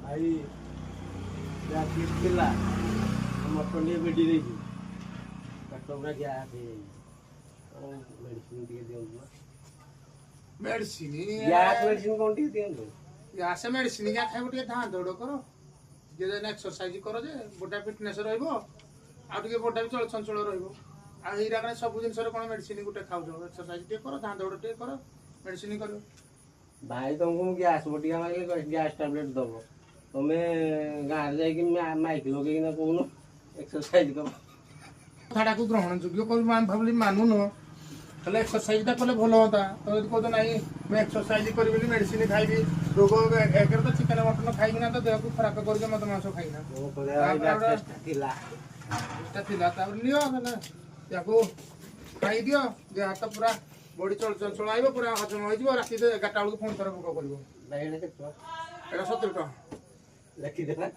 भाई पिला मटन टे बेटी देखी पेट पूरा गैस मेडिसिन टे दिंतु मेडिसिन गैस मेडिसिन कौन टे दिंतु गैस मेडिसिन क्या खाइब टे धान दौड़ कर जे एक्सरसाइज कर जे बड़ा फिटनेस रही बड़ा भी चल चंचल रहा सब जिन कौन मेडिसिन गोटे खाऊ एक्सरसाइज टे कर धान दौड़ टे कर मेडिसिन कर भाई तुमको गैस बटिया मारे गैस टैबलेट दब तुम्हें गाँव जाकि माइक लगे कौन एक्सरसाइज कर कथा को ग्रहण योग्य कर भाविली मानुन हेल्ले एक्सरसाइज कले भल हाँ तो कहते ना मुझे एक्सरसाइज करी मेडिसिन खाइबी रोग एक तो चिकेन मटन खाइबी ना तो देह को खराब कर मत मांस खाइना खाई दियो जे हाथ पूरा बॉडी चल चल आइब पूरा हजम हो राति 11टा बेलू पुणी थोड़ा भोग कर 70 टଙ୍କା